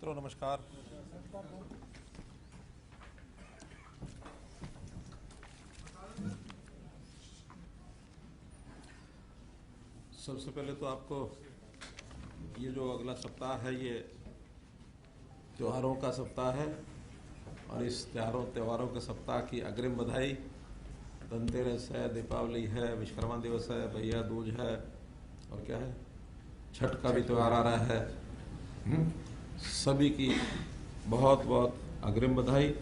मित्रों नमस्कार। सबसे पहले तो आपको ये जो अगला सप्ताह है ये त्योहारों का सप्ताह है और इस त्योहारों के सप्ताह की अग्रिम बधाई। धनतेरस है, दीपावली है, विश्वकर्मा दिवस है, भैया दूज है और क्या है, छठ का भी त्यौहार आ रहा है। सभी की बहुत बहुत अग्रिम बधाई।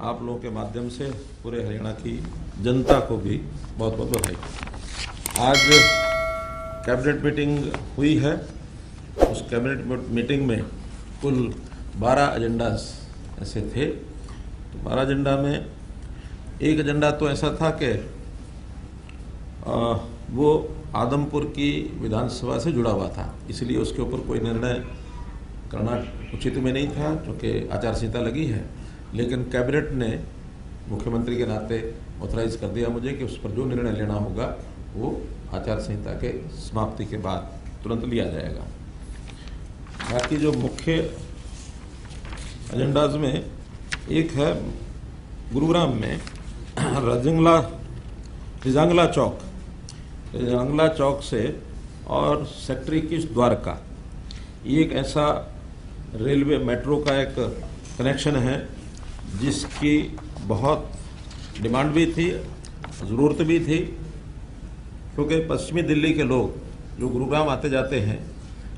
आप लोगों के माध्यम से पूरे हरियाणा की जनता को भी बहुत बहुत बधाई। आज कैबिनेट मीटिंग हुई है। उस कैबिनेट मीटिंग में कुल 12 एजेंडास ऐसे थे। तो 12 एजेंडा में एक एजेंडा तो ऐसा था कि वो आदमपुर की विधानसभा से जुड़ा हुआ था, इसलिए उसके ऊपर कोई निर्णय करना उचित में नहीं था क्योंकि आचार संहिता लगी है। लेकिन कैबिनेट ने मुख्यमंत्री के नाते ऑथराइज कर दिया मुझे कि उस पर जो निर्णय लेना होगा वो आचार संहिता के समाप्ति के बाद तुरंत लिया जाएगा। बाकी जो मुख्य एजेंडाज में एक है गुरुग्राम में रिजांगला चौक से और सेक्टर 21 द्वारका, ये एक ऐसा रेलवे मेट्रो का एक कनेक्शन है जिसकी बहुत डिमांड भी थी, ज़रूरत भी थी, क्योंकि पश्चिमी दिल्ली के लोग जो गुरुग्राम आते जाते हैं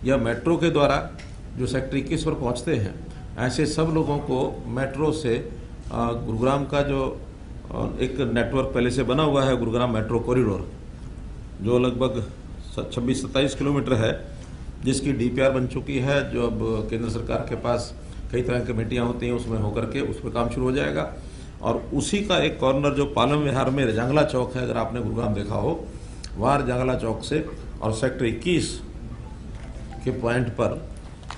या मेट्रो के द्वारा जो सेक्टर 21 पर पहुंचते हैं, ऐसे सब लोगों को मेट्रो से गुरुग्राम का जो एक नेटवर्क पहले से बना हुआ है, गुरुग्राम मेट्रो कॉरिडोर, जो लगभग 26-27 किलोमीटर है, जिसकी डीपीआर बन चुकी है, जो अब केंद्र सरकार के पास कई तरह की कमेटियाँ होती हैं, उसमें होकर के उस पर काम शुरू हो जाएगा। और उसी का एक कॉर्नर जो पालम विहार में रिजांगला चौक है, अगर आपने गुरुग्राम देखा हो, वहाँ रिजांगला चौक से और सेक्टर 21 के पॉइंट पर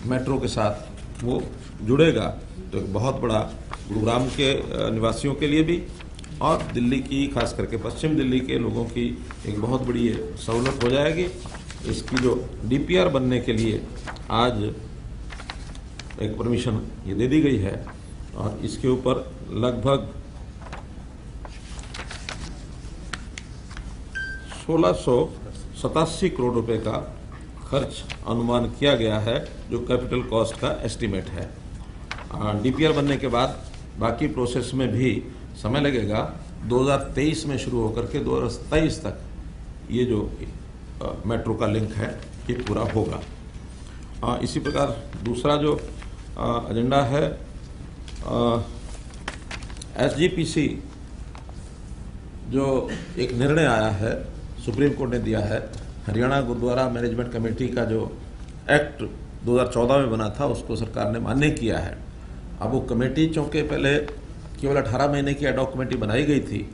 मेट्रो के साथ वो जुड़ेगा। तो एक बहुत बड़ा गुरुग्राम के निवासियों के लिए भी और दिल्ली की, खास करके पश्चिम दिल्ली के लोगों की एक बहुत बड़ी सहूलत हो जाएगी। इसकी जो डीपीआर बनने के लिए आज एक परमिशन ये दे दी गई है और इसके ऊपर लगभग 1687 करोड़ रुपए का खर्च अनुमान किया गया है, जो कैपिटल कॉस्ट का एस्टीमेट है। डीपीआर बनने के बाद बाकी प्रोसेस में भी समय लगेगा। 2023 में शुरू होकर के 2027 तक ये जो मेट्रो का लिंक है ये पूरा होगा। इसी प्रकार दूसरा जो एजेंडा है, एसजीपीसी जो एक निर्णय आया है, सुप्रीम कोर्ट ने दिया है, हरियाणा गुरुद्वारा मैनेजमेंट कमेटी का जो एक्ट 2014 में बना था उसको सरकार ने मान्य किया है। अब वो कमेटी, चूँकि पहले केवल 18 महीने की एडॉक कमेटी बनाई गई थी,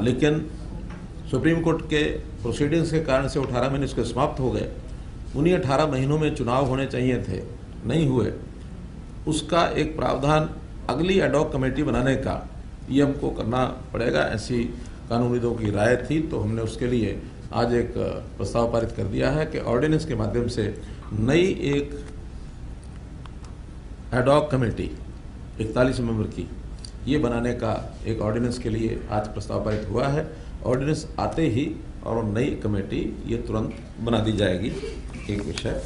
लेकिन सुप्रीम कोर्ट के प्रोसीडिंग्स के कारण से 18 महीने उसके समाप्त हो गए। उन्हीं 18 महीनों में चुनाव होने चाहिए थे, नहीं हुए। उसका एक प्रावधान अगली एडॉक कमेटी बनाने का ये हमको करना पड़ेगा, ऐसी कानूनविदों की राय थी। तो हमने उसके लिए आज एक प्रस्ताव पारित कर दिया है कि ऑर्डिनेंस के माध्यम से नई एक एडॉक कमेटी 41 मेंबर की ये बनाने का एक ऑर्डिनेंस के लिए आज प्रस्ताव पारित हुआ है। ऑर्डिनेंस आते ही और नई कमेटी ये तुरंत बना दी जाएगी। एक विषय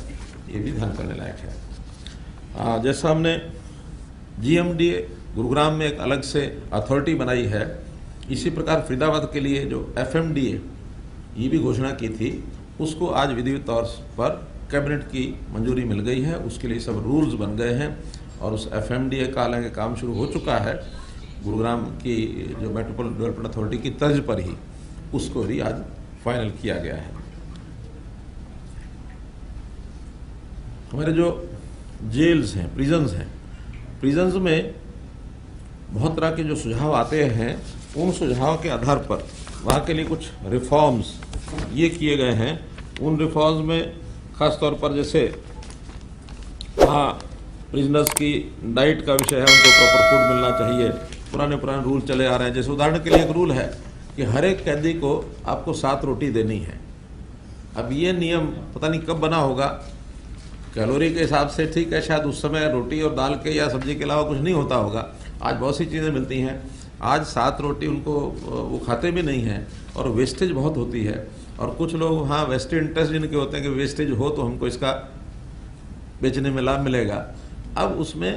ये भी ध्यान करने लायक है। जैसा हमने जीएमडीए गुरुग्राम में एक अलग से अथॉरिटी बनाई है, इसी प्रकार फरीदाबाद के लिए जो एफएमडीए ये भी घोषणा की थी, उसको आज विधिवत तौर पर कैबिनेट की मंजूरी मिल गई है। उसके लिए सब रूल्स बन गए हैं और उस एफएमडीए का हालांकि काम शुरू हो चुका है, गुरुग्राम की जो मेट्रोपॉलिटन डेवलपमेंट अथॉरिटी की तर्ज पर ही उसको भी आज फाइनल किया गया है। हमारे जो जेल्स हैं, प्रिजन्स में बहुत तरह के जो सुझाव आते हैं, उन सुझाव के आधार पर वहाँ के लिए कुछ रिफॉर्म्स ये किए गए हैं। उन रिफॉर्म्स में खास तौर पर जैसे वहाँ प्रिजनर्स की डाइट का विषय है, उनको प्रॉपर फूड मिलना चाहिए। पुराने रूल चले आ रहे हैं। जैसे उदाहरण के लिए एक रूल है कि हर एक कैदी को आपको 7 रोटी देनी है। अब ये नियम पता नहीं कब बना होगा कैलोरी के हिसाब से ठीक है, शायद उस समय रोटी और दाल के या सब्जी के अलावा कुछ नहीं होता होगा। आज बहुत सी चीज़ें मिलती हैं। आज 7 रोटी उनको वो खाते भी नहीं हैं और वेस्टेज बहुत होती है। और कुछ लोग हाँ वेस्टेज इंटरेस्ट जिनके होते हैं कि वेस्टेज हो तो हमको इसका बेचने में लाभ मिलेगा। अब उसमें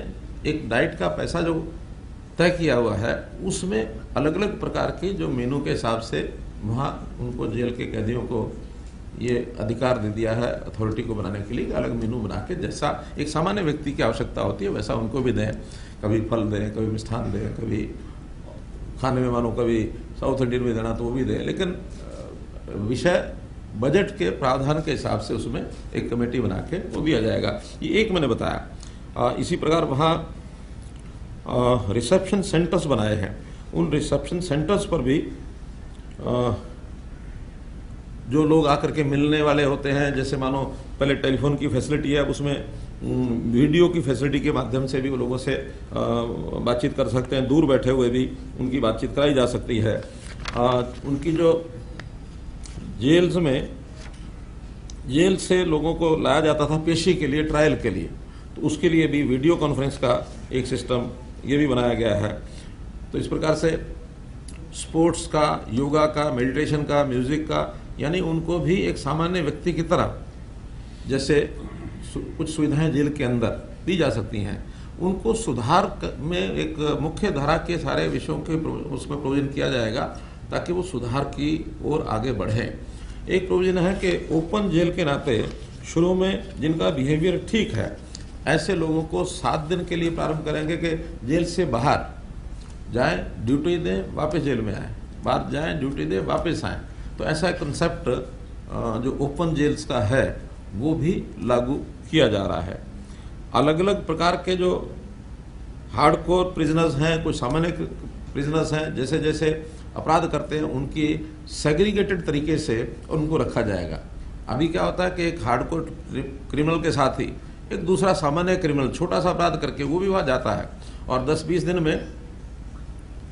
एक डाइट का पैसा जो तय किया हुआ है उसमें अलग अलग प्रकार की जो मेनू के हिसाब से वहाँ उनको जेल के कैदियों को ये अधिकार दे दिया है अथॉरिटी को बनाने के लिए, अलग मेनू बना के जैसा एक सामान्य व्यक्ति की आवश्यकता होती है वैसा उनको भी दें। कभी फल दें, कभी मिष्ठान दें, कभी खाने में मानो कभी साउथ इंडियन में देना तो वो भी दें, लेकिन विषय बजट के प्रावधान के हिसाब से उसमें एक कमेटी बना के वो दिया जाएगा। ये एक मैंने बताया। इसी प्रकार वहाँ रिसेप्शन सेंटर्स बनाए हैं। उन रिसेप्शन सेंटर्स पर भी जो लोग आकर के मिलने वाले होते हैं, जैसे मानो पहले टेलीफोन की फैसिलिटी है, अब उसमें वीडियो की फैसिलिटी के माध्यम से भी वो लोगों से बातचीत कर सकते हैं। दूर बैठे हुए भी उनकी बातचीत कराई जा सकती है। उनकी जो जेल्स में जेल से लोगों को लाया जाता था पेशी के लिए, ट्रायल के लिए, तो उसके लिए भी वीडियो कॉन्फ्रेंस का एक सिस्टम ये भी बनाया गया है। तो इस प्रकार से स्पोर्ट्स का, योगा का, मेडिटेशन का, म्यूज़िक का, यानी उनको भी एक सामान्य व्यक्ति की तरह जैसे कुछ सुविधाएं जेल के अंदर दी जा सकती हैं, उनको सुधार में एक मुख्य धारा के सारे विषयों के उसमें प्रोविजन किया जाएगा ताकि वो सुधार की ओर आगे बढ़े। एक प्रोविजन है कि ओपन जेल के नाते शुरू में जिनका बिहेवियर ठीक है ऐसे लोगों को 7 दिन के लिए प्रारंभ करेंगे कि जेल से बाहर जाएं, ड्यूटी दें, वापस जेल में आएँ, बाहर जाएं, ड्यूटी दें, वापस आएँ। तो ऐसा कंसेप्ट जो ओपन जेल्स का है वो भी लागू किया जा रहा है। अलग अलग प्रकार के जो हार्डकोर प्रिजनर्स हैं, कुछ सामान्य प्रिजनर्स हैं, जैसे जैसे अपराध करते हैं उनकी सेग्रीगेटेड तरीके से उनको रखा जाएगा। अभी क्या होता है कि एक हार्डकोर क्रिमिनल के साथ ही एक दूसरा सामान्य क्रिमिनल छोटा सा अपराध करके वो भी वहाँ जाता है और 10-20 दिन में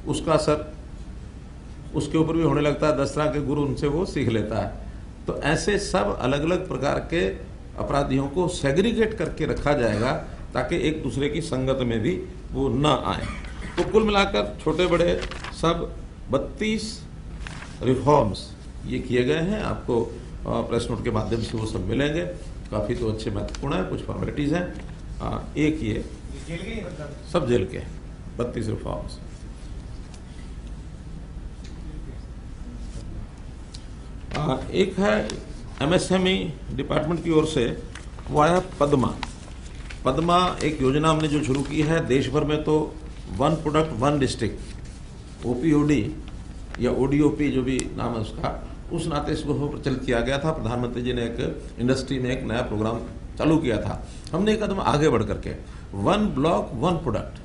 उसका असर उसके ऊपर भी होने लगता है। 10 तरह के गुरु उनसे वो सीख लेता है। तो ऐसे सब अलग अलग प्रकार के अपराधियों को सेग्रीगेट करके रखा जाएगा ताकि एक दूसरे की संगत में भी वो न आए। तो कुल मिलाकर छोटे बड़े सब 32 रिफॉर्म्स ये किए गए हैं। आपको प्रेस नोट के माध्यम से वो सब मिलेंगे। काफ़ी तो अच्छे महत्वपूर्ण है, कुछ फॉर्मेलिटीज़ हैं। एक ये सब जेल के 32 रिफॉर्म्स। एक है एमएसएमई डिपार्टमेंट की ओर से, वो आया पद्मा। पद्मा एक योजना हमने जो शुरू की है देश भर में, तो 1 प्रोडक्ट 1 डिस्ट्रिक्ट ओपीओडी या ओडीओपी जो भी नाम है उसका, उस नाते इसको प्रचलित किया गया था। प्रधानमंत्री जी ने एक इंडस्ट्री में एक नया प्रोग्राम चालू किया था। हमने एक कदम आगे बढ़ करके 1 ब्लॉक 1 प्रोडक्ट,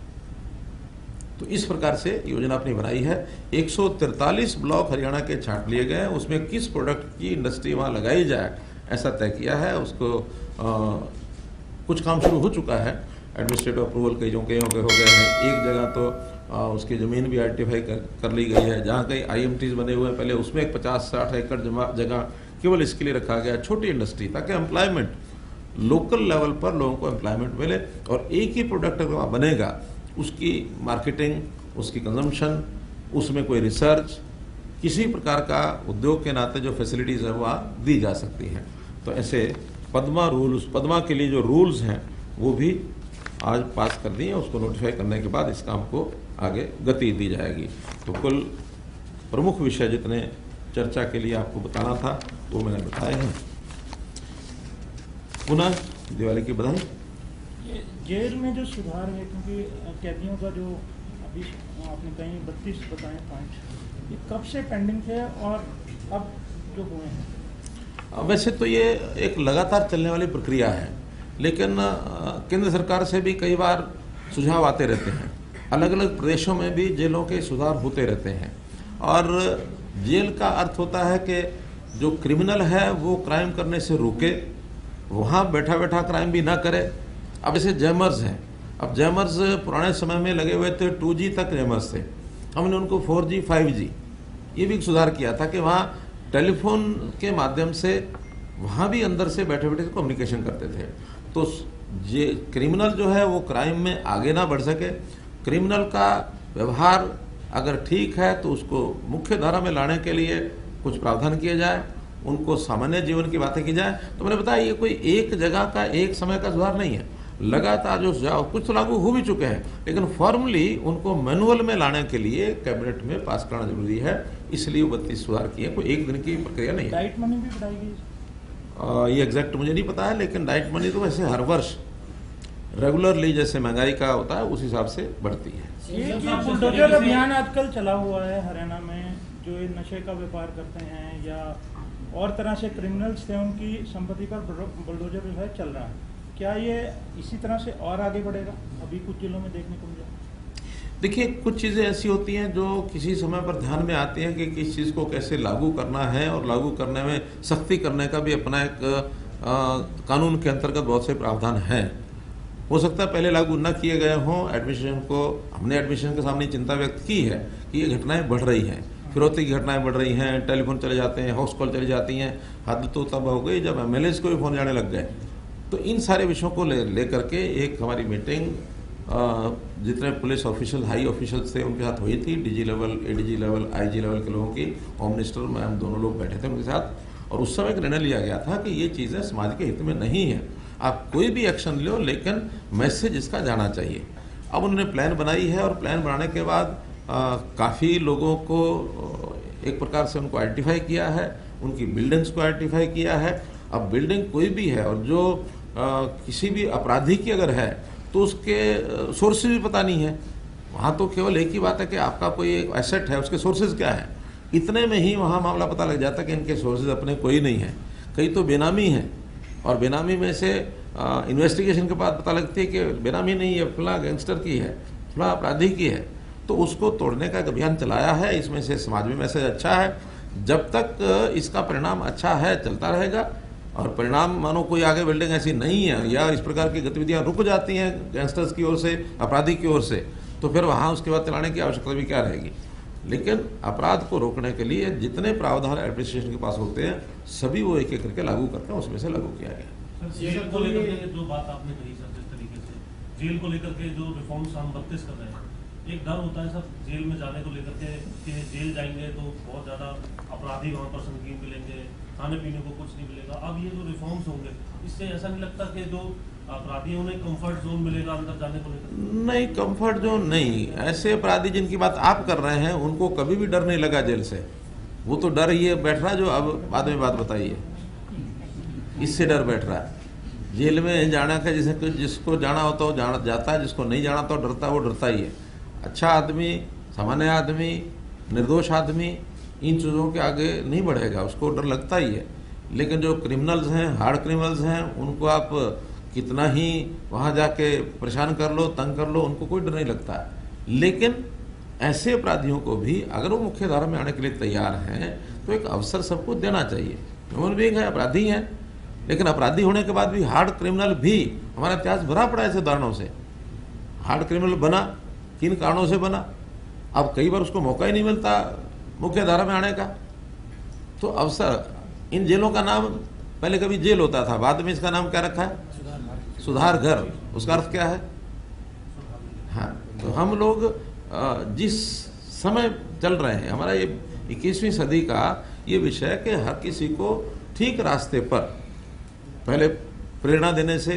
तो इस प्रकार से योजना अपनी बनाई है। 143 ब्लॉक हरियाणा के छांट लिए गए हैं, उसमें किस प्रोडक्ट की इंडस्ट्री वहाँ लगाई जाए ऐसा तय किया है। उसको कुछ काम शुरू हो चुका है, एडमिनिस्ट्रेटिव अप्रूवल कईयों के हो गए हैं। एक जगह तो उसकी ज़मीन भी आइडेंटिफाई कर ली गई है। जहाँ कहीं IMTs बने हुए हैं पहले उसमें एक 50-60 एकड़ जगह केवल इसके लिए रखा गया, छोटी इंडस्ट्री, ताकि एम्प्लॉयमेंट लोकल लेवल पर लोगों को एम्प्लॉयमेंट मिले। और एक ही प्रोडक्ट अगर वहाँ बनेगा उसकी मार्केटिंग, उसकी कंजम्पशन, उसमें कोई रिसर्च, किसी प्रकार का उद्योग के नाते जो फैसिलिटीज़ है वह दी जा सकती हैं। तो ऐसे पद्मा रूल्स, पद्मा के लिए जो रूल्स हैं वो भी आज पास कर दिए। उसको नोटिफाई करने के बाद इस काम को आगे गति दी जाएगी। तो कुल प्रमुख विषय जितने चर्चा के लिए आपको बताना था वो मैंने बताए हैं। पुनः दिवाली की बधाई। जेल में जो सुधार है, क्योंकि कैदियों का जो अभी आपने कहीं 32 बताए पॉइंट, ये कब से पेंडिंग थे और अब जो हुए हैं? वैसे तो ये एक लगातार चलने वाली प्रक्रिया है, लेकिन केंद्र सरकार से भी कई बार सुझाव आते रहते हैं। अलग अलग प्रदेशों में भी जेलों के सुधार होते रहते हैं। और जेल का अर्थ होता है कि जो क्रिमिनल है वो क्राइम करने से रुके, वहाँ बैठा बैठा क्राइम भी ना करे। अब ऐसे जैमर्स हैं, अब जैमर्स पुराने समय में लगे हुए थे, 2G तक जैमर्स थे, हमने उनको 4G 5G ये भी सुधार किया था कि वहाँ टेलीफोन के माध्यम से वहाँ भी अंदर से बैठे बैठे कम्युनिकेशन करते थे। तो ये क्रिमिनल जो है वो क्राइम में आगे ना बढ़ सके। क्रिमिनल का व्यवहार अगर ठीक है तो उसको मुख्य धारा में लाने के लिए कुछ प्रावधान किया जाए, उनको सामान्य जीवन की बातें की जाए। तो मैंने बताया ये कोई एक जगह का एक समय का सुधार नहीं है, लगातार जो सुझाव कुछ तो लागू हो भी चुके हैं, लेकिन फॉर्मली उनको मैनुअल में लाने के लिए कैबिनेट में पास करना जरूरी है, इसलिए 32 सुधार किए। कोई एक दिन की प्रक्रिया नहीं है। डाइट मनी भी बढ़ाएगी? ये एग्जैक्ट मुझे नहीं पता है, लेकिन डाइट मनी तो वैसे हर वर्ष रेगुलरली जैसे महंगाई का होता है उस हिसाब से बढ़ती है। ये बुलडोजर अभियान आजकल चला हुआ है हरियाणा में, जो ये नशे का व्यापार करते हैं या और तरह से क्रिमिनल्स थे उनकी संपत्ति पर बुलडोजर जो है चल रहा है, क्या ये इसी तरह से और आगे बढ़ेगा? अभी कुछ जिलों में देखने को मिला। देखिए, कुछ चीज़ें ऐसी होती हैं जो किसी समय पर ध्यान में आती हैं कि किस चीज़ को कैसे लागू करना है, और लागू करने में सख्ती करने का भी अपना एक कानून के अंतर्गत बहुत से प्रावधान हैं। हो सकता है पहले लागू न किए गए हों। एडमिशन को हमने एडमिशन के सामने चिंता व्यक्त की है कि ये घटनाएं बढ़ रही हैं, फिरौती की घटनाएं बढ़ रही हैं, टेलीफोन चले जाते हैं, हाउस कॉल चली जाती हैं। हद तो तब हो गई जब एमएलएस को भी फोन जाने लग गए। तो इन सारे विषयों को ले करके एक हमारी मीटिंग जितने पुलिस ऑफिशियल हाई ऑफिशियल्स थे उनके साथ हुई थी, DG level, ADG level, IG level के लोगों की, होम मिनिस्टर में हम दोनों लोग बैठे थे उनके साथ, और उस समय एक निर्णय लिया गया था कि ये चीज़ें समाज के हित में नहीं है। आप कोई भी एक्शन लो, लेकिन मैसेज इसका जाना चाहिए। अब उन्होंने प्लान बनाई है, और प्लान बनाने के बाद काफ़ी लोगों को एक प्रकार से उनको आइडेंटिफाई किया है, उनकी बिल्डिंग्स को आइडेंटिफाई किया है। अब बिल्डिंग कोई भी है और जो किसी भी अपराधी की अगर है तो उसके सोर्सेज भी पता नहीं है। वहाँ तो केवल एक ही बात है कि आपका कोई एसेट है, उसके सोर्सेज क्या है, इतने में ही वहाँ मामला पता लग जाता है कि इनके सोर्सेज अपने कोई नहीं है, कई तो बेनामी हैं, और बेनामी में से इन्वेस्टिगेशन के बाद पता लगती है कि बेनामी नहीं है, फला गैंगस्टर की है, फला अपराधी की है। तो उसको तोड़ने का एक अभियान चलाया है। इसमें से समाज में मैसेज अच्छा है। जब तक इसका परिणाम अच्छा है चलता रहेगा, और परिणाम मानो कोई आगे बिल्डिंग ऐसी नहीं है या इस प्रकार की गतिविधियां रुक जाती हैं गैंगस्टर्स की ओर से, अपराधी की ओर से, तो फिर वहाँ उसके बाद चलाने की आवश्यकता भी क्या रहेगी। लेकिन अपराध को रोकने के लिए जितने प्रावधान एडमिनिस्ट्रेशन के पास होते हैं सभी वो एक एक करके लागू करते हैं, उसमें से लागू किया गया। जेल को लेकर के जो बात आपने कही सर, जिस तरीके से जेल को लेकर के जो रिफॉर्म्स हम 32 कर रहे हैं, एक डर होता है सर जेल में जाने को लेकर के कि जेल जाएंगे तो बहुत ज़्यादा अपराधी वहाँ पर संगीन मिलेंगे, खाने पीने को कुछ नहीं मिलेगा। अब ये जो रिफॉर्म्स होंगे इससे ऐसा नहीं लगता कि जो अपराधी उन्हें कंफर्ट जोन मिलेगा अंदर जाने को लेकर? नहीं, कंफर्ट जोन नहीं। ऐसे अपराधी जिनकी बात आप कर रहे हैं उनको कभी भी डर नहीं लगा जेल से। वो तो डर ये बैठ रहा जो अब बाद में बात बताइए, इससे डर बैठ रहा है। जेल में जाना का जिसको जाना होता है वो जाता है, जिसको नहीं जाना तो डरता है, वो डरता ही है। अच्छा आदमी, सामान्य आदमी, निर्दोष आदमी इन चीज़ों के आगे नहीं बढ़ेगा, उसको डर लगता ही है। लेकिन जो क्रिमिनल्स हैं, हार्ड क्रिमिनल्स हैं, उनको आप कितना ही वहाँ जाके परेशान कर लो, तंग कर लो, उनको कोई डर नहीं लगता है। लेकिन ऐसे अपराधियों को भी अगर वो मुख्य धारा में आने के लिए तैयार हैं तो एक अवसर सबको देना चाहिए। ह्यूमन बीइंग है, अपराधी हैं, लेकिन अपराधी होने के बाद भी हार्ड क्रिमिनल भी, हमारा इतिहास भरा पड़ा ऐसे उदाहरणों से। हार्ड क्रिमिनल बना, किन कारणों से बना, अब कई बार उसको मौका ही नहीं मिलता मुख्य धारा में आने का। तो अवसर, इन जेलों का नाम पहले कभी जेल होता था, बाद में इसका नाम क्या रखा है? सुधार घर। उसका अर्थ क्या है? हाँ, तो हम लोग जिस समय चल रहे हैं, हमारा ये 21वीं सदी का ये विषय कि हर किसी को ठीक रास्ते पर पहले प्रेरणा देने से,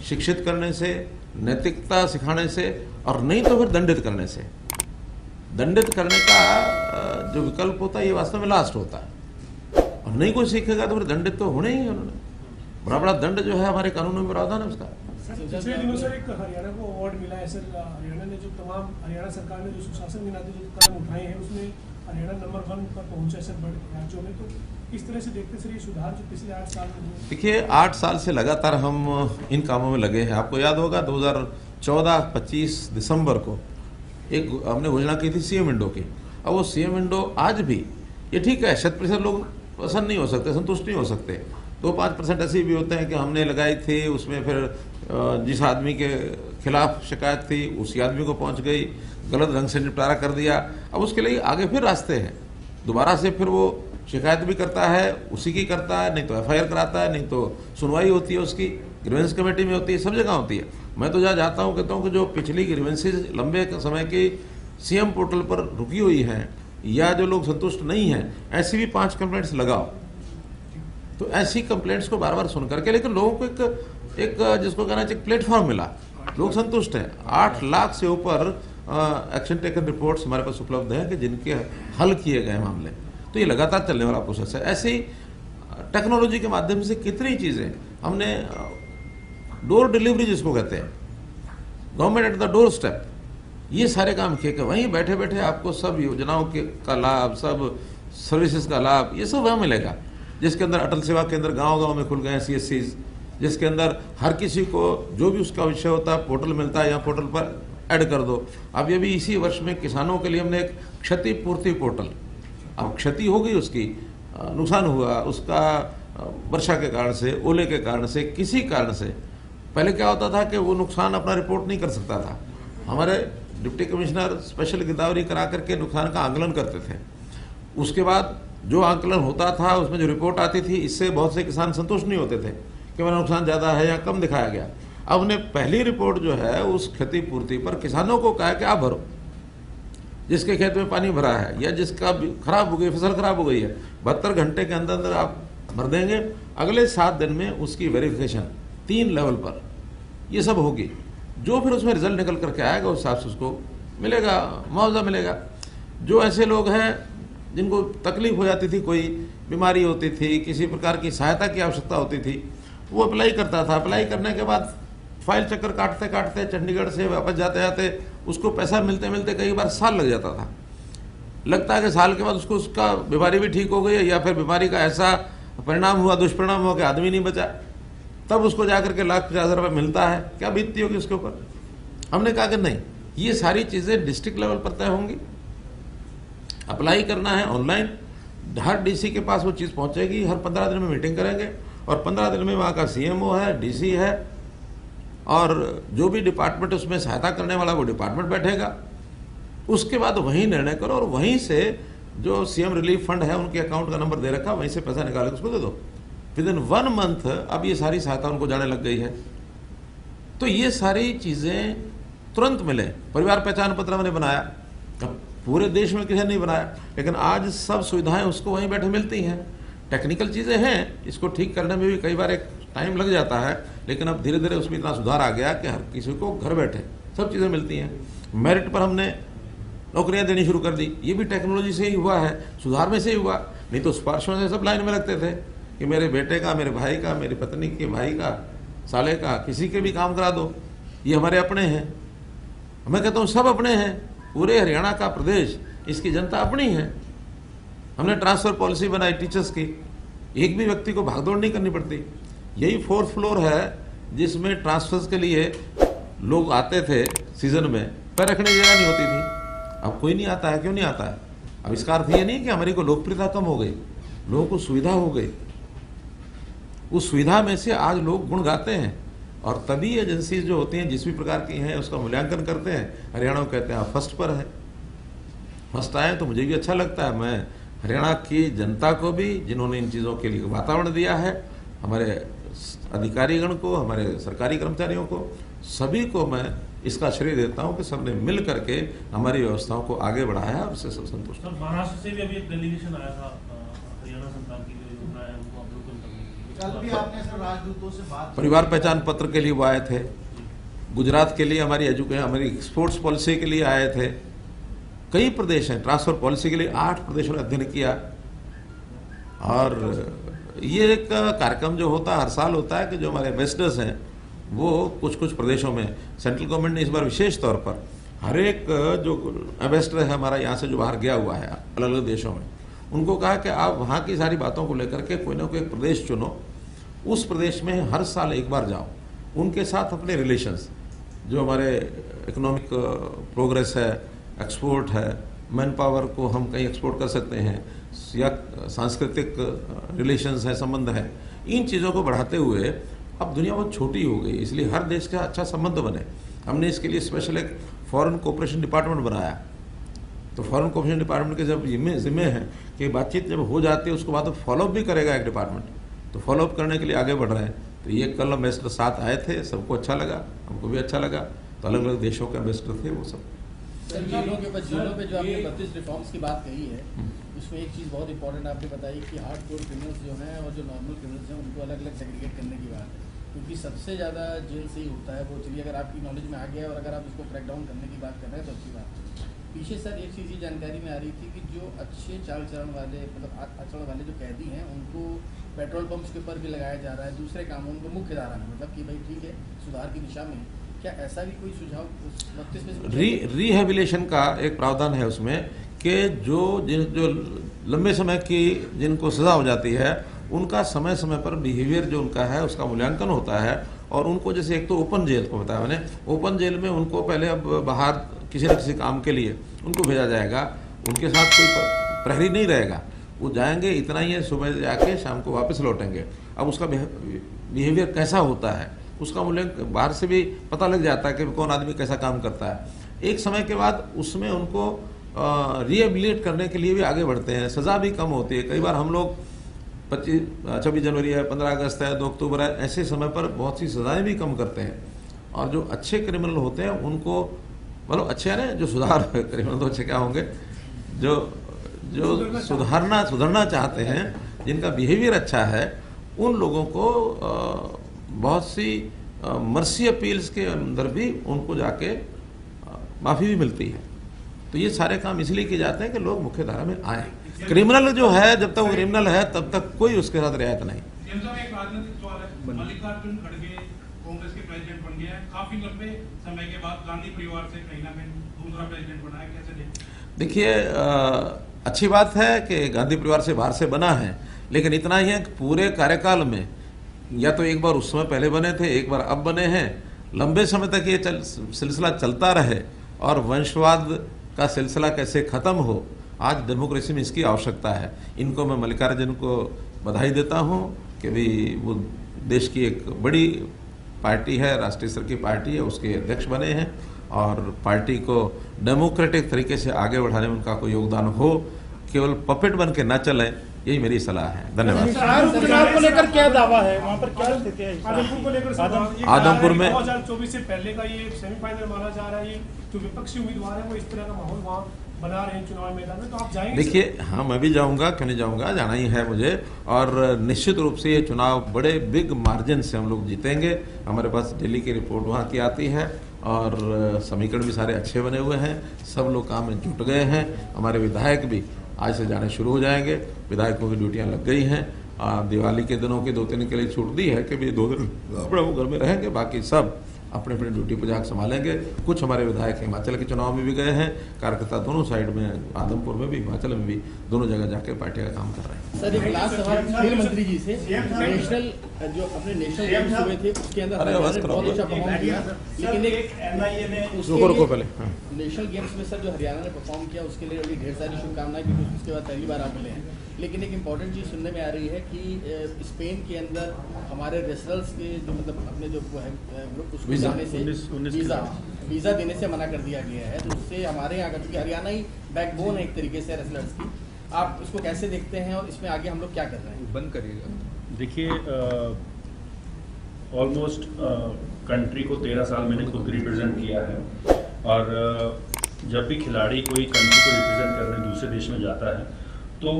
शिक्षित करने से, नैतिकता सिखाने से, और नहीं तो फिर दंडित करने से। दंडित करने का जो विकल्प होता है ये वास्तव में लास्ट होता है, और नहीं कोई सीखेगा तो फिर दंडित तो होने ही है। उन्होंने बड़ा बड़ा दंड जो है हमारे कानूनों में प्रावधान है उसका। पिछले दिनों सर एक हरियाणा को अवार्ड मिला है सर। हरियाणा ने जो तमाम, हरियाणा सरकार ने जो सुशासन के नाते जो कदम उठाए हैं उसमें हरियाणा नंबर 1 पर पहुंचा है सर बड़े राज्यों में। तो किस तरह से देखते सर ये सुधार जो पिछले 8 साल में? देखिए, 8 साल से लगातार हम इन कामों में लगे हैं। आपको याद होगा 2014-25 दिसंबर को एक हमने घोषणा की थी सीएम विंडो की। अब वो सीएम विंडो आज भी, ये ठीक है, 100% लोग पसंद नहीं हो सकते, संतुष्ट नहीं हो सकते, 2-5% ऐसे भी होते हैं कि हमने लगाई थी, उसमें फिर जिस आदमी के खिलाफ शिकायत थी उसी आदमी को पहुंच गई, गलत ढंग से निपटारा कर दिया। अब उसके लिए आगे फिर रास्ते हैं, दोबारा से फिर वो शिकायत भी करता है, उसी की करता है, नहीं तो एफआईआर कराता है, नहीं तो सुनवाई होती है उसकी। ग्रीवेंस कमेटी में होती है, सब जगह होती है। मैं तो जहाँ जाता हूँ कहता हूँ कि जो पिछली ग्रीवेंसेज लंबे समय की सीएम पोर्टल पर रुकी हुई हैं या जो लोग संतुष्ट नहीं हैं, ऐसी भी 5 कंप्लेंट्स लगाओ। तो ऐसी कंप्लेंट्स को बार बार सुन करके, लेकिन लोगों को एक जिसको कहना चाहिए प्लेटफॉर्म मिला, लोग संतुष्ट हैं। 8 लाख से ऊपर एक्शन टेकन रिपोर्ट्स हमारे पास उपलब्ध हैं कि जिनके हल किए गए मामले। तो ये लगातार चलने वाला प्रोसेस है। ऐसे ही टेक्नोलॉजी के माध्यम से कितनी चीज़ें हमने, डोर डिलीवरी जिसको कहते हैं, government at the door step, ये सारे काम किए कि वहीं बैठे बैठे आपको सब योजनाओं के का लाभ, सब सर्विसेज का लाभ, ये सब वहाँ मिलेगा। जिसके अंदर अटल सेवा केंद्र गांव-गांव में खुल गए हैं, CSCs, जिसके अंदर हर किसी को जो भी उसका विषय होता है पोर्टल मिलता है, या पोर्टल पर ऐड कर दो। अब ये भी इसी वर्ष में किसानों के लिए हमने एक क्षतिपूर्ति पोर्टल, अब क्षति हो गई उसकी, नुकसान हुआ उसका वर्षा के कारण से, ओले के कारण से, किसी कारण से, पहले क्या होता था कि वो नुकसान अपना रिपोर्ट नहीं कर सकता था। हमारे डिप्टी कमिश्नर स्पेशल गिरदावरी करा करके नुकसान का आकलन करते थे। उसके बाद जो आकलन होता था उसमें जो रिपोर्ट आती थी, इससे बहुत से किसान संतुष्ट नहीं होते थे कि मेरा नुकसान ज़्यादा है या कम दिखाया गया। अब उन्हें पहली रिपोर्ट जो है उस क्षतिपूर्ति पर किसानों को कहा कि आप भरो, जिसके खेत में पानी भरा है या जिसका खराब हो गई, फसल खराब हो गई है, 72 घंटे के अंदर अंदर आप भर देंगे। अगले 7 दिन में उसकी वेरिफिकेशन 3 लेवल पर ये सब होगी। जो फिर उसमें रिजल्ट निकल करके आएगा उस हिसाब से उसको मिलेगा, मुआवजा मिलेगा। जो ऐसे लोग हैं जिनको तकलीफ हो जाती थी, कोई बीमारी होती थी, किसी प्रकार की सहायता की आवश्यकता होती थी, वो अप्लाई करता था। अप्लाई करने के बाद फाइल चक्कर काटते काटते चंडीगढ़ से वापस जाते जाते उसको पैसा मिलते मिलते कई बार साल लग जाता था। लगता है कि साल के बाद उसको उसका बीमारी भी ठीक हो गई है, या फिर बीमारी का ऐसा परिणाम हुआ, दुष्परिणाम हुआ कि आदमी नहीं बचा, तब उसको जाकर के 1,50,000 रुपये मिलता है। क्या बीतती होगी उसके ऊपर। हमने कहा कि नहीं, ये सारी चीज़ें डिस्ट्रिक्ट लेवल पर तय होंगी। अप्लाई करना है ऑनलाइन, हर डीसी के पास वो चीज़ पहुंचेगी। हर 15 दिन में मीटिंग करेंगे और 15 दिन में वहाँ का CMO है, DC है, और जो भी डिपार्टमेंट उसमें सहायता करने वाला वो डिपार्टमेंट बैठेगा। उसके बाद वहीं निर्णय करो और वहीं से जो CM रिलीफ फंड है उनके अकाउंट का नंबर दे रखा, वहीं से पैसा निकाल के उसको दे दो। विदिन 1 मंथ अब ये सारी सहायता उनको जाने लग गई है। तो ये सारी चीज़ें तुरंत मिले। परिवार पहचान पत्र मैंने बनाया, अब पूरे देश में किसी ने नहीं बनाया, लेकिन आज सब सुविधाएं उसको वहीं बैठे मिलती हैं। टेक्निकल चीज़ें हैं, इसको ठीक करने में भी कई बार एक टाइम लग जाता है, लेकिन अब धीरे धीरे उसमें इतना सुधार आ गया कि हर किसी को घर बैठे सब चीज़ें मिलती हैं। मेरिट पर हमने नौकरियां देनी शुरू कर दी, ये भी टेक्नोलॉजी से ही हुआ है, सुधार में से ही हुआ। नहीं तो स्पर्शों से सब लाइन में लगते थे कि मेरे बेटे का, मेरे भाई का, मेरी पत्नी के भाई का, साले का, किसी के भी काम करा दो, ये हमारे अपने हैं। मैं कहता हूँ सब अपने हैं, पूरे हरियाणा का प्रदेश, इसकी जनता अपनी है। हमने ट्रांसफ़र पॉलिसी बनाई टीचर्स की, एक भी व्यक्ति को भागदौड़ नहीं करनी पड़ती। यही 4th फ्लोर है जिसमें ट्रांसफर्स के लिए लोग आते थे सीजन में, पैर रखने की जगह नहीं होती थी। अब कोई नहीं आता है, क्यों नहीं आता है? अब इसका अर्थ ये नहीं कि हमारी को लोकप्रियता कम हो गई, लोगों को सुविधा हो गई। उस सुविधा में से आज लोग गुण गाते हैं, और तभी एजेंसीज जो होती हैं जिस भी प्रकार की हैं उसका मूल्यांकन करते हैं। हरियाणा को कहते हैं आप फर्स्ट पर है, फर्स्ट आए तो मुझे भी अच्छा लगता है। मैं हरियाणा की जनता को भी, जिन्होंने इन चीज़ों के लिए वातावरण दिया है, हमारे अधिकारीगण को, हमारे सरकारी कर्मचारियों को, सभी को मैं इसका श्रेय देता हूं कि सबने मिल करके हमारी व्यवस्थाओं को आगे बढ़ाया और उससे सब संतुष्ट। सर, महाराष्ट्र से भी अभी एक डेलीगेशन आया था हरियाणा सरकार की जो योजना है उनको अवलोकन करने। कल भी आपने सर राजदूतों से बात, परिवार पहचान पत्र के लिए वो आए थे, गुजरात के लिए हमारी एजुकेशन, हमारी स्पोर्ट्स पॉलिसी के लिए आए थे। कई प्रदेश हैं, ट्रांसफर पॉलिसी के लिए 8 प्रदेशों ने अध्ययन किया। और ये एक कार्यक्रम जो होता है हर साल होता है कि जो हमारे एम्बेसडर्स हैं वो कुछ कुछ प्रदेशों में, सेंट्रल गवर्नमेंट ने इस बार विशेष तौर पर हर एक जो एम्बेसडर है हमारा यहाँ से जो बाहर गया हुआ है अलग अलग देशों में, उनको कहा कि आप वहाँ की सारी बातों को लेकर के कोई ना कोई प्रदेश चुनो, उस प्रदेश में हर साल एक बार जाओ, उनके साथ अपने रिलेशंस, जो हमारे इकोनॉमिक प्रोग्रेस है, एक्सपोर्ट है, मैन पावर को हम कहीं एक्सपोर्ट कर सकते हैं, या सांस्कृतिक रिलेशंस है, संबंध है, इन चीज़ों को बढ़ाते हुए, अब दुनिया बहुत छोटी हो गई, इसलिए हर देश का अच्छा संबंध बने। हमने इसके लिए स्पेशल एक फॉरेन कोऑपरेशन डिपार्टमेंट बनाया। तो फॉरेन कोऑपरेशन डिपार्टमेंट के जब जिम्मे है कि बातचीत जब हो जाती है उसके बाद तो फॉलोअप भी करेगा एक डिपार्टमेंट, तो फॉलोअप करने के लिए आगे बढ़ रहे हैं। तो ये कल एम्बेसडर साथ आए थे, सबको अच्छा लगा, हमको भी अच्छा लगा। तो अलग अलग देशों के एम्बेसडर थे वो सब। सर जेलों पे जो आपने 32 रिफॉर्म्स की बात कही है, उसमें एक चीज़ बहुत इंपॉर्टेंट आपने बताई कि हार्डकोर क्रिमिनल्स जो हैं और जो नॉर्मल क्रिमिनल्स हैं उनको अलग अलग सेग्रीगेट करने की बात है, क्योंकि सबसे ज़्यादा जेल से ही होता है वो। चलिए अगर आपकी नॉलेज में आ गया और अगर आप इसको क्रैक डाउन करने की बात कर रहे हैं तो अच्छी बात है। पीछे सर एक चीज़ ये जानकारी में आ रही थी कि जो अच्छे चाल चलन वाले मतलब आचरण वाले जो कैदी हैं उनको पेट्रोल पंप्स के ऊपर भी लगाया जा रहा है, दूसरे कामों उनको मुख्य धारा में, मतलब कि भाई ठीक है सुधार की दिशा में। क्या ऐसा भी कोई सुझाव 32 में रिहेबिलिटेशन का एक प्रावधान है उसमें कि जो लंबे समय की जिनको सजा हो जाती है उनका समय समय पर बिहेवियर जो उनका है उसका मूल्यांकन होता है। और उनको जैसे एक तो ओपन जेल को बताया मैंने, ओपन जेल में उनको पहले अब बाहर किसी न किसी काम के लिए उनको भेजा जाएगा, उनके साथ कोई प्रहरी नहीं रहेगा, वो जाएंगे इतना ही है, सुबह जाके शाम को वापस लौटेंगे। अब उसका बिहेवियर कैसा होता है उसका मूल्यांकन बाहर से भी पता लग जाता है कि कौन आदमी कैसा काम करता है। एक समय के बाद उसमें उनको रिहेबिलिटेट करने के लिए भी आगे बढ़ते हैं, सज़ा भी कम होती है। कई बार हम लोग 26 जनवरी है, 15 अगस्त है, 2 अक्टूबर है, ऐसे समय पर बहुत सी सज़ाएं भी कम करते हैं। और जो अच्छे क्रिमिनल होते हैं उनको मतलब अच्छे है ना, जो क्रिमिनल तो अच्छे क्या होंगे, जो सुधरना चाहते हैं, जिनका बिहेवियर अच्छा है, उन लोगों को बहुत सी मर्सी अपील्स के अंदर भी उनको जाके माफ़ी भी मिलती है। तो ये सारे काम इसलिए किए जाते हैं कि लोग मुख्य धारा में आए। क्रिमिनल जो है जब तक वो क्रिमिनल है तब तक कोई उसके साथ रियायत नहीं। एक राजनीतिक सवाल है, मल्लिकार्जुन खड़गे कांग्रेस के प्रेसिडेंट बन गए हैं, काफी लंबे समय के बाद गांधी परिवार से कहीं ना कहीं दूसरा प्रेसिडेंट बना है, कैसे देखते? देखिए अच्छी बात है कि गांधी परिवार से बाहर से बना है, लेकिन इतना ही है कि पूरे कार्यकाल में या तो एक बार उस समय पहले बने थे, एक बार अब बने हैं, लंबे समय तक ये सिलसिला चलता रहे और वंशवाद का सिलसिला कैसे ख़त्म हो, आज डेमोक्रेसी में इसकी आवश्यकता है। इनको मैं मल्लिकार्जुन को बधाई देता हूँ कि भी वो देश की एक बड़ी पार्टी है, राष्ट्रीय स्तर की पार्टी है, उसके अध्यक्ष बने हैं और पार्टी को डेमोक्रेटिक तरीके से आगे बढ़ाने में उनका कोई योगदान हो, केवल पपेट बन के न चले, यही मेरी सलाह है। धन्यवाद। चुनाव को लेकर क्या दावा है, वहाँ पर क्या स्थिति है? आदमपुर को लेकर आदमपुर में 2024 से पहले का ये सेमीफाइनल माना जा रहा है। ये जो विपक्षी उम्मीदवार है वो इस तरह का माहौल वहाँ बना रहे हैं चुनाव मैदान में, तो आप जाएंगे? देखिए हाँ, मैं भी जाऊंगा, क्यों नहीं जाऊंगा, जाना ही है मुझे। और निश्चित रूप से ये चुनाव बड़े बिग मार्जिन से हम लोग जीतेंगे। हमारे पास दिल्ली की रिपोर्ट वहाँ की आती है और समीकरण भी सारे अच्छे बने हुए हैं, सब लोग काम में जुट गए हैं। हमारे विधायक भी आज से जाने शुरू हो जाएंगे, विधायकों की ड्यूटियाँ लग गई हैं। दिवाली के दिनों के 2-3 दिन के लिए छूट दी है कि भी 2 दिन अपने वो घर में रहेंगे, बाकी सब अपने अपने ड्यूटी पर जाकर संभालेंगे। कुछ हमारे विधायक हिमाचल के चुनाव में भी गए हैं, कार्यकर्ता दोनों साइड में, आदमपुर में भी हिमाचल में भी, दोनों जगह जाके पार्टी का काम कर रहे हैं। सर एक लास्ट सवाल खेल मंत्री जी से, नेशनल जो अपने नेशनल गेम्स हुए थे उसके अंदर बहुत अच्छा परफॉर्म किया, लेकिन एक NIA ने नेशनल गेम्स में सर जो हरियाणा ने परफॉर्म किया उसके लिए बड़ी ढेर सारी शुभकामनाएं, क्योंकि उसके बाद पहली बार आप मिले हैं। लेकिन एक इम्पॉर्टेंट चीज़ सुनने में आ रही है कि स्पेन के अंदर हमारे रेसलर्स के जो मतलब अपने जो ग्रुप उसको जाने से वीज़ा देने से मना कर दिया गया है, तो उससे हमारे यहाँ का, क्योंकि हरियाणा ही बैकबोन है एक तरीके से रेसलर्स की, आप इसको कैसे देखते हैं और इसमें आगे हम लोग क्या कर रहे हैं? बंद करिएगा। देखिए ऑलमोस्ट कंट्री को 13 साल मैंने खुद रिप्रेजेंट किया है और जब भी खिलाड़ी कोई कंट्री को रिप्रेजेंट करने दूसरे देश में जाता है तो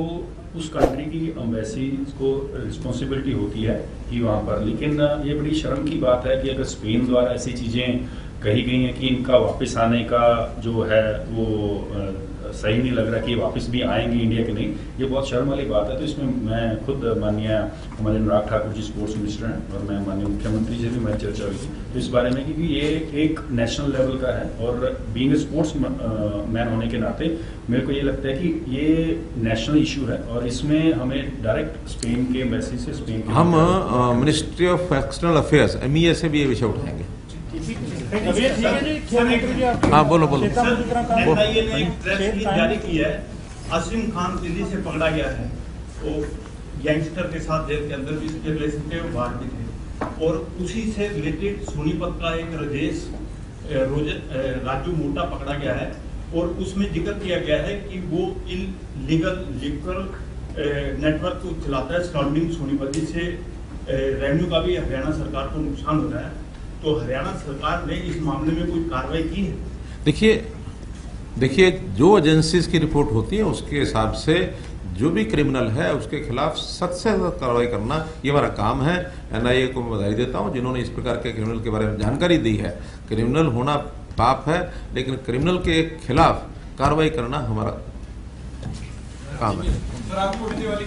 उस कंट्री की एम्बेसी को रिस्पॉन्सिबिलिटी होती है कि वहाँ पर, लेकिन ये बड़ी शर्म की बात है कि अगर स्पेन द्वारा ऐसी चीज़ें कही गई हैं कि इनका वापस आने का जो है वो सही नहीं लग रहा कि वापस भी आएंगे इंडिया के नहीं, ये बहुत शर्म वाली बात है। तो इसमें मैं खुद माननीय हमारे अनुराग ठाकुर जी स्पोर्ट्स मिनिस्टर हैं और मैं माननीय मुख्यमंत्री से भी मैं चर्चा हुई तो इस बारे में, क्योंकि ये एक नेशनल लेवल का है और बीइंग ए स्पोर्ट्स मैन होने के नाते मेरे को ये लगता है कि ये नेशनल इशू है और इसमें हमें डायरेक्ट स्पेन के एम्बेसी से हम ministry of external affairs MEA से भी ये विषय उठाएंगे। हाँ बोलो। NIA ने एक प्रेस रिलीज जारी की है, आसिम खान दिल्ली से पकड़ा गया है, वो गैंगस्टर के साथ जेल के अंदर भी इसके रिलेशन थे, बाहर भी थे, और उसी से रिलेटेड सोनीपत का एक राजू मोटा पकड़ा गया है और उसमें जिक्र किया गया है कि वो इलीगल नेटवर्क को चलाता है सराउंडिंग सोनीपत से रेवेन्यू का भी हरियाणा सरकार को नुकसान हो रहा है, तो हरियाणा सरकार ने इस मामले में कोई कार्रवाई की है? देखिए जो एजेंसीज की रिपोर्ट होती है उसके हिसाब से जो भी क्रिमिनल है उसके खिलाफ सख्त से सख्त कार्रवाई करना ये हमारा काम है। एनआईए को मैं बधाई देता हूं जिन्होंने इस प्रकार के क्रिमिनल के बारे में जानकारी दी है। क्रिमिनल होना पाप है, लेकिन क्रिमिनल के खिलाफ कार्रवाई करना हमारा काम है। सर, आपको विजय वाली